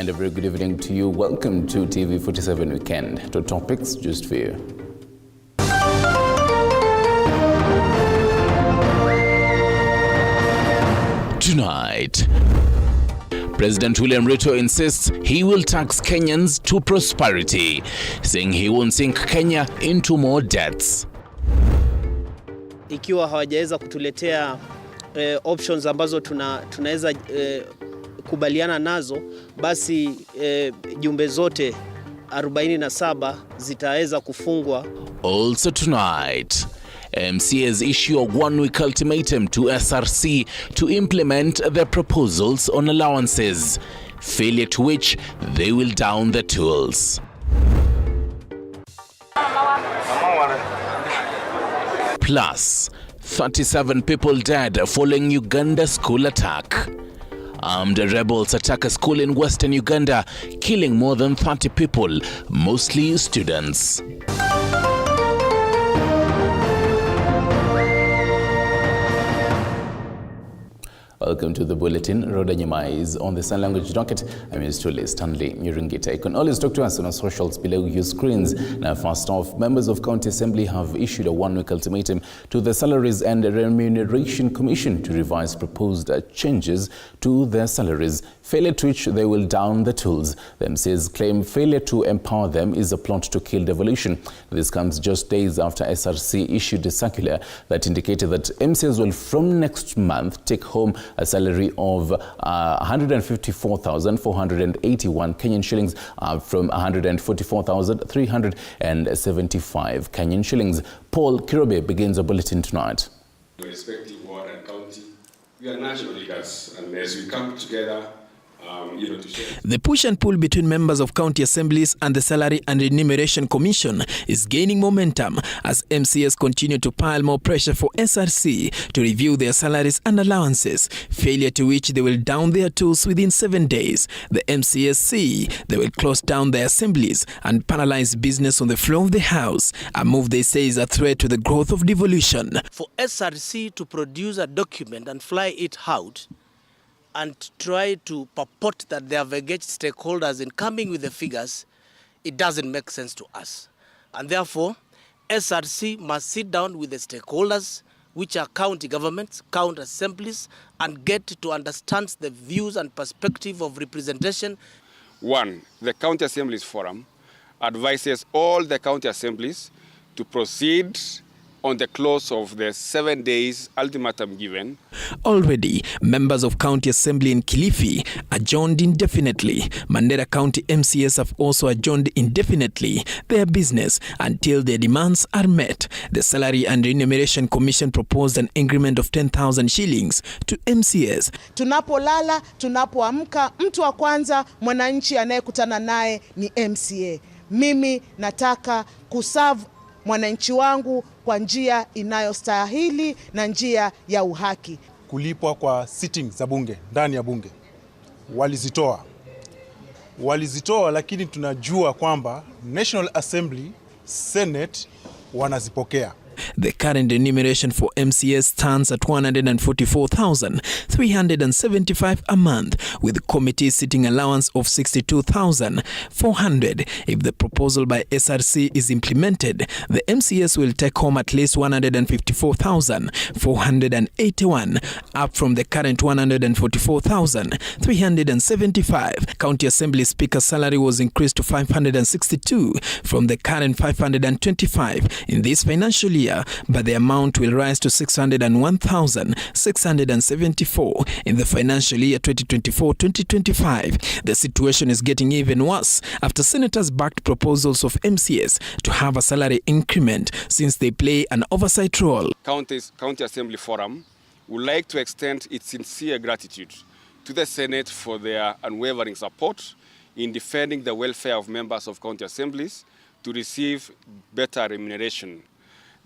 And a very good evening to you. Welcome to TV47 Weekend. Top topics just for you. Tonight, President William Ruto insists he will tax Kenyans to prosperity, saying he won't sink Kenya into more debts. Ikiwa hawajaweza kutuletea options ambazo tunaweza kubaliana nazo, basi jumbe zote 47 zitaweza kufungwa. Also tonight, MCAs issue a one-week ultimatum to SRC to implement their proposals on allowances, failure to which they will down the tools. Plus, 37 people dead following Uganda school attack. Armed rebels attack a school in western Uganda, killing more than 30 people, mostly students. Welcome to the bulletin. Rhoda Nyima is on the sign language docket. I'm your Stuart Stanley Nyuringita. You can always talk to us on our socials below your screens. Now, first off, members of County Assembly have issued a one-week ultimatum to the Salaries and Remuneration Commission to revise proposed changes to their salaries, failure to which they will down the tools. The MCAs claim failure to empower them is a plot to kill devolution. This comes just days after SRC issued a circular that indicated that MCAs will from next month take home a salary of 154,481 Kenyan shillings, from 144,375 Kenyan shillings. Paul Kirobe begins a bulletin tonight. Respective ward and county, we are national leaders, and as we come together, to share. The push and pull between members of county assemblies and the Salary and Remuneration Commission is gaining momentum as MCAs continue to pile more pressure for SRC to review their salaries and allowances, failure to which they will down their tools within 7 days. The MCAs say they will close down their assemblies and paralyze business on the floor of the House, a move they say is a threat to the growth of devolution. For SRC to produce a document and fly it out and try to purport that they have engaged stakeholders in coming with the figures, it doesn't make sense to us. And therefore, SRC must sit down with the stakeholders, which are county governments, county assemblies, and get to understand the views and perspective of representation. One, the County Assemblies Forum advises all the county assemblies to proceed on the close of the 7 days ultimatum given. Already, members of County Assembly in Kilifi adjourned indefinitely. Mandera County MCAs have also adjourned indefinitely their business until their demands are met. The Salary and Remuneration Commission proposed an increment of 10,000 shillings to MCAs. Tunapolala, tunapoamka, mtu wa kwanza mwananchi anayekutana naye ni MCA. Mimi nataka kuserve mwananchi wangu kwa njia inayostahili na njia ya uhaki. Kulipwa kwa sitting za bunge, ndani ya bunge, walizitoa, lakini tunajua kwamba National Assembly, Senate wanazipokea. The current remuneration for MCAs stands at 144,375 a month, with committee sitting allowance of 62,400. If the proposal by SRC is implemented, the MCAs will take home at least 154,481, up from the current 144,375. County Assembly Speaker's salary was increased to 562 from the current 525 in this financial year, but the amount will rise to 601,674 in the financial year 2024-2025. The situation is getting even worse after senators backed proposals of MCAs to have a salary increment since they play an oversight role. County Assembly Forum would like to extend its sincere gratitude to the Senate for their unwavering support in defending the welfare of members of county assemblies to receive better remuneration.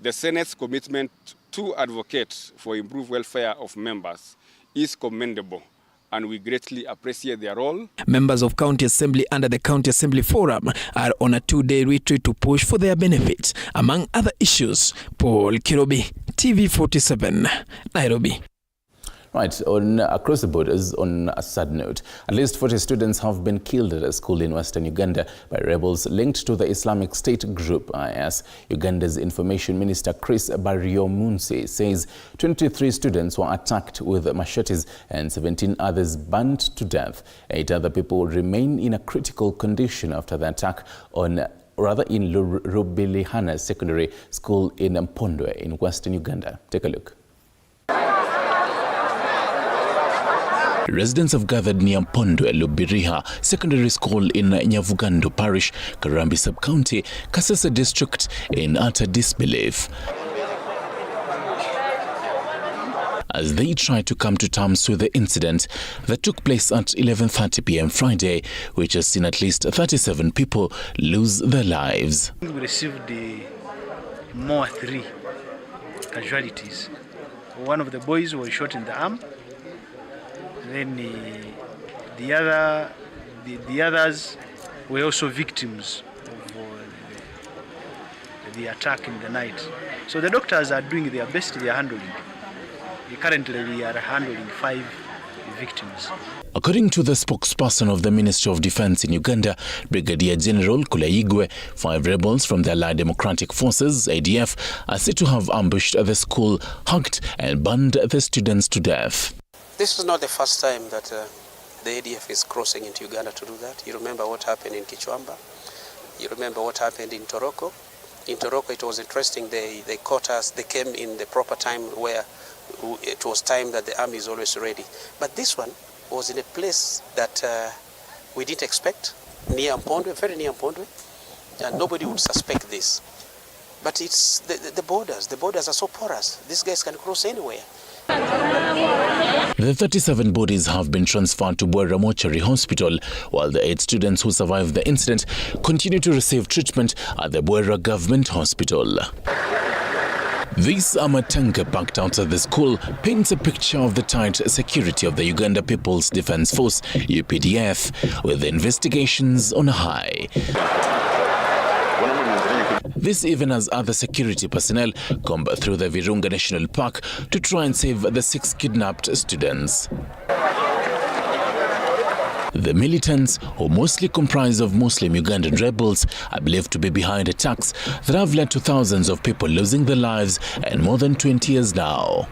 The Senate's commitment to advocate for improved welfare of members is commendable, and we greatly appreciate their role. Members of County Assembly under the County Assembly Forum are on a 2-day retreat to push for their benefits, among other issues. Paul Kirobe, TV47, Nairobi. Right, across the borders, on a sad note, at least 40 students have been killed at a school in western Uganda by rebels linked to the Islamic State group IS. Uganda's Information Minister Chris Baryomunsi says 23 students were attacked with machetes and 17 others burned to death. 8 other people remain in a critical condition after the attack in Rubilihana Secondary School in Mpondwe in western Uganda. Take a look. Residents have gathered near Mpondwe Lubiriha Secondary School in Nyavugando Parish, Karambi Sub-County, Kasese District in utter disbelief as they try to come to terms with the incident that took place at 11:30 p.m. Friday, which has seen at least 37 people lose their lives. We received more 3 casualties. One of the boys was shot in the arm. Then the others were also victims of the attack in the night. So the doctors are doing their best. They are handling. Currently, we are handling 5 victims. According to the spokesperson of the Ministry of Defense in Uganda, Brigadier General Kulaigwe, 5 rebels from the Allied Democratic Forces, ADF, are said to have ambushed the school, hacked and burned the students to death. This is not the first time that the ADF is crossing into Uganda to do that. You remember what happened in Kichwamba. You remember what happened in Toroko. In Toroko, it was interesting. They caught us. They came in the proper time where it was time that the army is always ready. But this one was in a place that we didn't expect, near Mpondwe, very near Mpondwe, and nobody would suspect this. But it's the borders. The borders are so porous. These guys can cross anywhere. The 37 bodies have been transferred to Bwera Mortuary Hospital, while the 8 students who survived the incident continue to receive treatment at the Bwera Government Hospital. This armored tanker parked outside the school paints a picture of the tight security of the Uganda People's Defence Force, UPDF, with investigations on a high. This even as other security personnel combat through the Virunga National Park to try and save the 6 kidnapped students. The militants, who mostly comprise of Muslim Ugandan rebels, are believed to be behind attacks that have led to thousands of people losing their lives in more than 20 years now.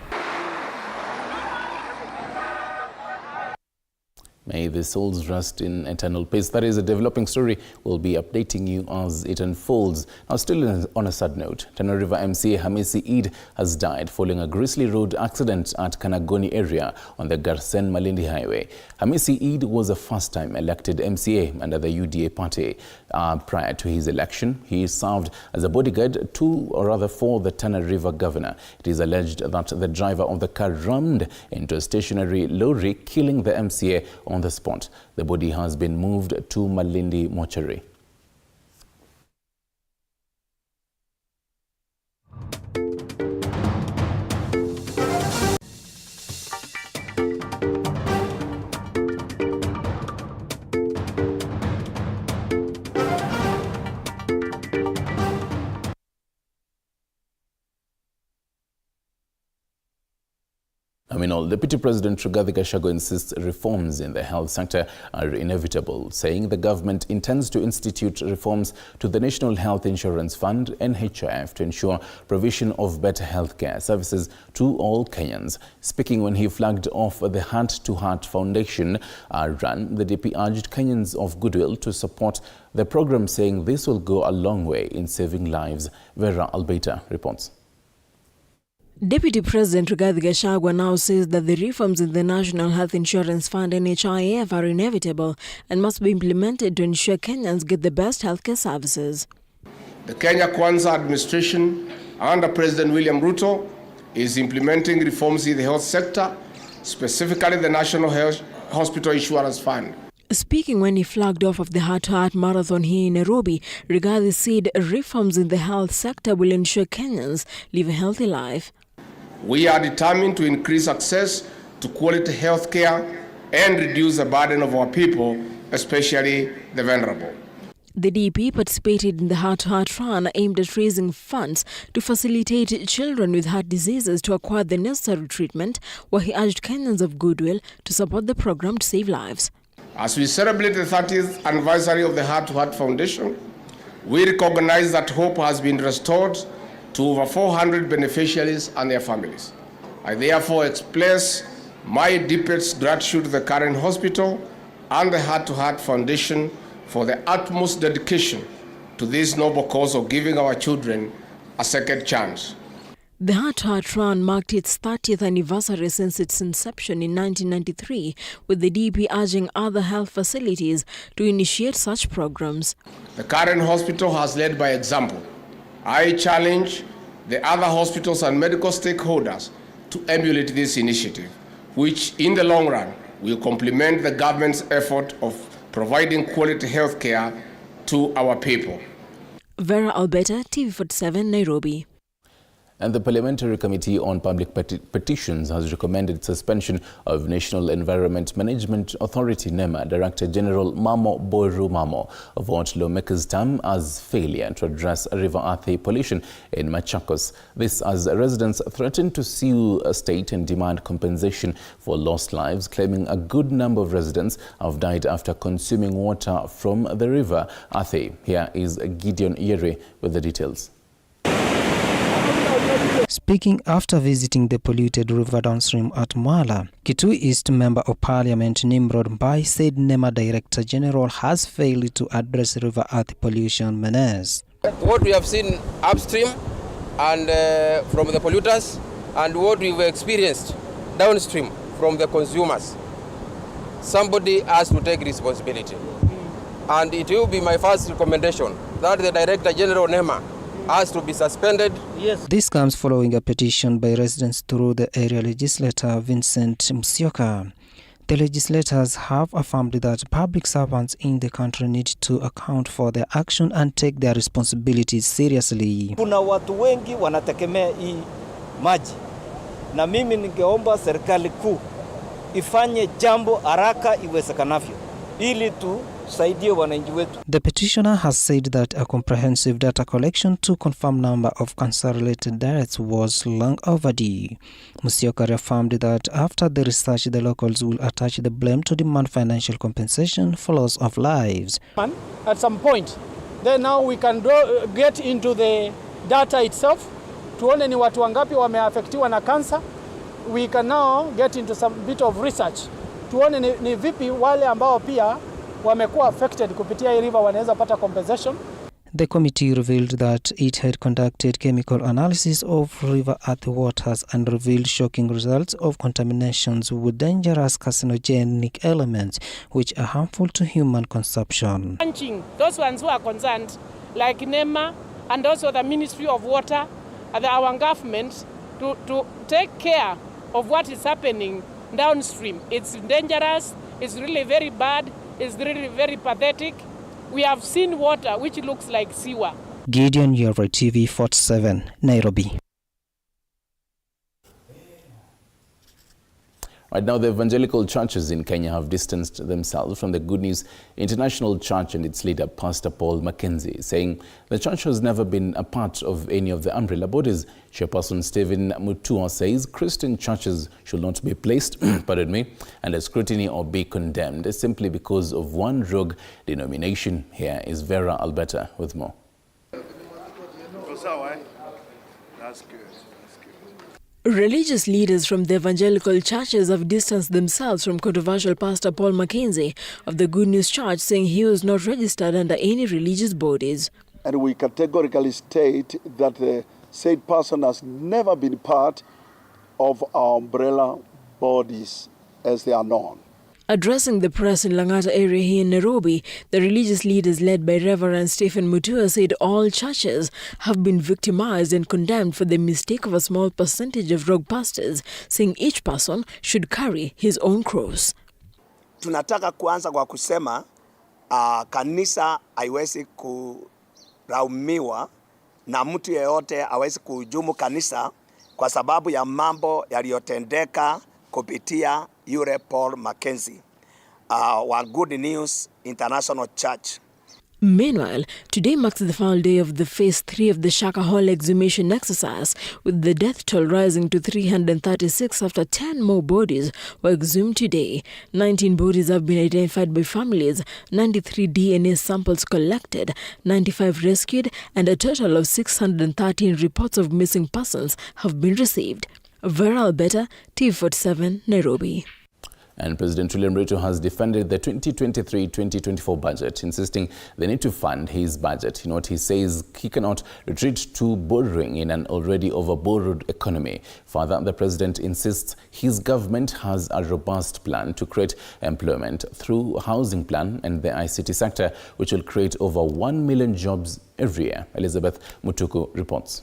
May the souls rest in eternal peace. That is a developing story. We'll be updating you as it unfolds. Now, still on a sad note, Tana River MCA Hamisi Eid has died following a grisly road accident at Kanagoni area on the Garsen-Malindi Highway. Hamisi Eid was a first-time elected MCA under the UDA party. Prior to his election, he served as a bodyguard for the Tana River governor. It is alleged that the driver of the car rammed into a stationary lorry, killing the MCA on the spot. The body has been moved to Malindi Mortuary. Deputy President Rigathi Gachagua insists reforms in the health sector are inevitable, saying the government intends to institute reforms to the National Health Insurance Fund, NHIF, to ensure provision of better healthcare services to all Kenyans. Speaking when he flagged off the Heart to Heart Foundation run, the DP urged Kenyans of goodwill to support the program, saying this will go a long way in saving lives. Vera Albeita reports. Deputy President Rigathi Gachagua now says that the reforms in the National Health Insurance Fund NHIF are inevitable and must be implemented to ensure Kenyans get the best healthcare services. The Kenya Kwanza administration under President William Ruto is implementing reforms in the health sector, specifically the National Health Hospital Insurance Fund. Speaking when he flagged off of the Heart to Heart Marathon here in Nairobi, Rigathi said reforms in the health sector will ensure Kenyans live a healthy life. We are determined to increase access to quality health care and reduce the burden of our people, especially the vulnerable. The DP participated in the Heart to Heart run aimed at raising funds to facilitate children with heart diseases to acquire the necessary treatment, where he urged Kenyans of goodwill to support the program to save lives. As we celebrate the 30th anniversary of the Heart to Heart Foundation, we recognize that hope has been restored to over 400 beneficiaries and their families. I therefore express my deepest gratitude to the current hospital and the Heart to Heart Foundation for the utmost dedication to this noble cause of giving our children a second chance. The Heart to Heart run marked its 30th anniversary since its inception in 1993, with the DP urging other health facilities to initiate such programs. The current hospital has led by example. I challenge the other hospitals and medical stakeholders to emulate this initiative, which in the long run will complement the government's effort of providing quality health care to our people. Vera Alberta, TV47, Nairobi. And the Parliamentary Committee on Public Petitions has recommended suspension of National Environment Management Authority NEMA Director General Mamo Boru Mamo of what lawmakers term as failure to address River Athi pollution in Machakos. This as residents threaten to sue a state and demand compensation for lost lives, claiming a good number of residents have died after consuming water from the River Athi. Here is Gideon Yere with the details. Speaking after visiting the polluted river downstream at Mwala, Kitui East Member of Parliament Nimrod Mbai said NEMA Director General has failed to address River Athi pollution menace. What we have seen upstream and from the polluters, and what we've experienced downstream from the consumers, somebody has to take responsibility. And it will be my first recommendation that the Director General NEMA has to be suspended. Yes. This comes following a petition by residents through the area legislator Vincent Musyoka. The legislators have affirmed that public servants in the country need to account for their action and take their responsibilities seriously. Kuna watu wengi wanategemea hii maji, na mimi ningeomba serikali kuu ifanye jambo haraka iwezekanavyo ili tusaidie wananchi wetu. The petitioner has said that a comprehensive data collection to confirm number of cancer-related deaths was long overdue. Musyoka affirmed that after the research, the locals will attach the blame to demand financial compensation for loss of lives. At some point, then now we can get into the data itself. Tuone ni watu wangapi wameaffectiwa na cancer. We can now get into some bit of research. Tuone ni vipi wale ambao pia wamekuwa affected kupitia hii river wanaweza pata compensation. The committee revealed that it had conducted chemical analysis of River Athi waters and revealed shocking results of contaminations with dangerous carcinogenic elements which are harmful to human consumption. Those ones who are concerned, like NEMA and also the Ministry of Water and our government, to take care of what is happening downstream. It's dangerous, it's really very bad, it's really very pathetic. We have seen water which looks like sewer. Gideon Yere, TV47, Nairobi. Right now, the evangelical churches in Kenya have distanced themselves from the Good News International Church and its leader, Pastor Paul Mackenzie, saying the church has never been a part of any of the umbrella bodies. Chairperson Stephen Mutua says Christian churches should not be placed, pardon me, under scrutiny or be condemned simply because of one rogue denomination. Here is Vera Alberta with more. That's good. Religious leaders from the evangelical churches have distanced themselves from controversial Pastor Paul Mackenzie of the Good News Church, saying he was not registered under any religious bodies. And we categorically state that the said person has never been part of our umbrella bodies as they are known. Addressing the press in Langata area here in Nairobi, the religious leaders led by Reverend Stephen Mutua said all churches have been victimized and condemned for the mistake of a small percentage of rogue pastors, saying each person should carry his own cross. Tunataka kuanza kwa kusema kanisa haiwezi kulaumiwa na mtu yeyote hawezi kuhujumu kanisa kwa sababu ya mambo yaliyotendeka kupitia yule Paul Mackenzie wa Good News International Church. Meanwhile, today marks the final day of the Phase 3 of the Shakahole exhumation exercise, with the death toll rising to 336 after 10 more bodies were exhumed today. 19 bodies have been identified by families, 93 DNA samples collected, 95 rescued, and a total of 613 reports of missing persons have been received. Vera Albeta, TV47, Nairobi. And President William Ruto has defended the 2023-2024 budget, insisting they need to fund his budget. In what he says, he cannot retreat to borrowing in an already over-borrowed economy. Further, the president insists his government has a robust plan to create employment through housing plan and the ICT sector, which will create over 1 million jobs every year. Elizabeth Mutuku reports.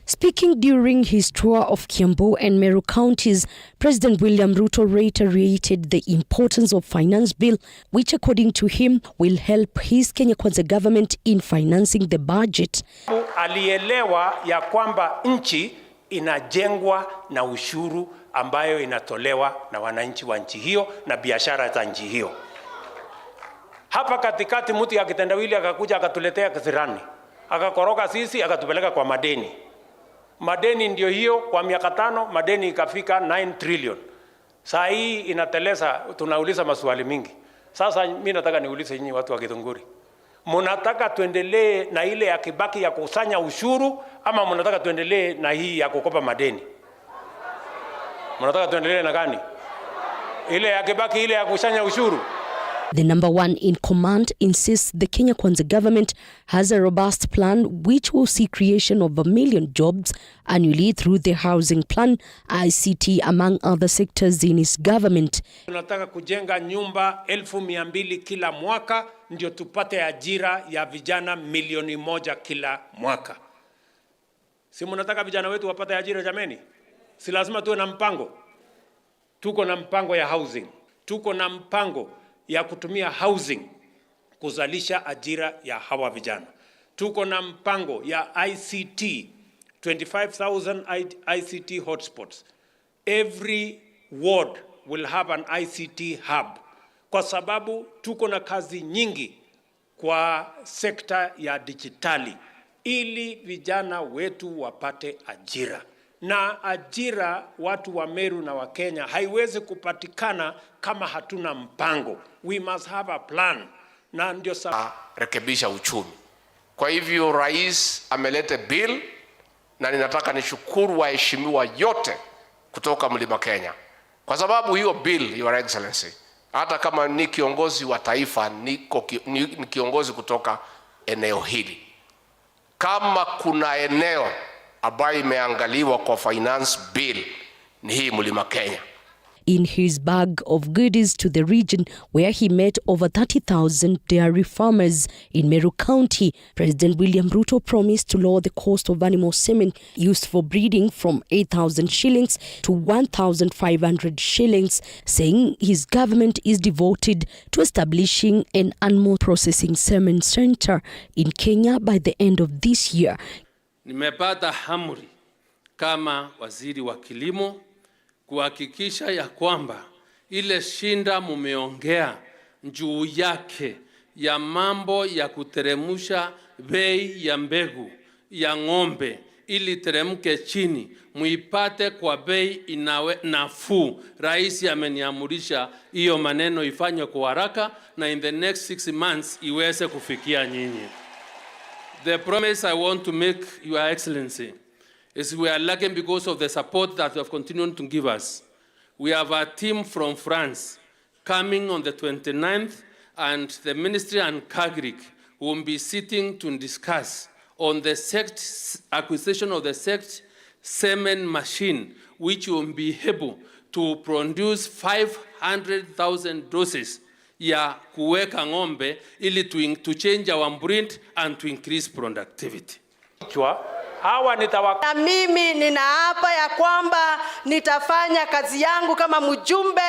Speaking during his tour of Kiambu and Meru counties, President William Ruto reiterated the importance of finance bill, which according to him will help his Kenya Kwanza government in financing the budget. Alielewa ya kwamba nchi inajengwa na ushuru ambayo inatolewa na wananchi wa nchi hiyo na biashara za nchi hiyo. Hapa katikati mtu ya kitendawili akakuja akatuletea kisirani, akakoroga sisi akatupeleka kwa madeni. Madeni ndio hiyo, kwa miaka 5 madeni ikafika 9 trillion. Saa hii inateleza, tunauliza maswali mingi. Sasa mimi nataka niulize nyinyi watu wa Githunguri. Mnataka tuendelee na ile ya Kibaki ya kusanya ushuru ama mnataka tuendelee na hii ya kukopa madeni? Mnataka tuendelee na gani? Ile ya Kibaki, ile ya kusanya ushuru? The number one in command insists the Kenya Kwanza government has a robust plan which will see creation of 1 million jobs annually through the housing plan, ICT, among other sectors in his government. Tunataka kujenga nyumba 1,200 kila mwaka ndio tupate ajira ya vijana 1,000,000 kila mwaka. Si mnataka vijana wetu wapate ajira jameni? Si lazima tuwe na mpango. Tuko na mpango ya housing. Tuko na mpango ya kutumia housing kuzalisha ajira ya hawa vijana. Tuko na mpango ya ICT, 25,000 ICT hotspots. Every ward will have an ICT hub. Kwa sababu tuko na kazi nyingi kwa sekta ya digitali ili vijana wetu wapate ajira. Na ajira watu wa Meru na wa Kenya haiwezi kupatikana kama hatuna mpango. We must have a plan. Na ndio rekebisha uchumi. Kwa hivyo rais ameleta bill na ninataka nishukuru waheshimiwa yote kutoka Mlima Kenya. Kwa sababu hiyo bill, Your Excellency, hata kama ni kiongozi wa taifa, ni kiongozi kutoka eneo hili. Kama kuna eneo ambayo imeangaliwa kwa finance bill ni hii Mlima Kenya. In his bag of goodies to the region where he met over 30,000 dairy farmers in Meru County, President William Ruto promised to lower the cost of animal semen used for breeding from 8,000 shillings to 1,500 shillings, saying his government is devoted to establishing an animal processing semen center in Kenya by the end of this year. Nimepata amri kama waziri wa kilimo kuhakikisha ya kwamba ile shinda mumeongea juu yake ya mambo ya kuteremusha bei ya mbegu ya ng'ombe ili teremke chini muipate kwa bei inawe nafuu. Rais ameniamurisha hiyo maneno ifanywe kwa haraka na in the next 6 months iweze kufikia nyinyi. The promise I want to make, Your Excellency, is we are lucky because of the support that you have continued to give us. We have a team from France coming on the 29th, and the Ministry and Kagrik will be sitting to discuss on the acquisition of the sex semen machine, which will be able to produce 500,000 doses ya kuweka ng'ombe ili to change our breed and to increase productivity. Na mimi ninaapa ya kwamba nitafanya kazi yangu kama mjumbe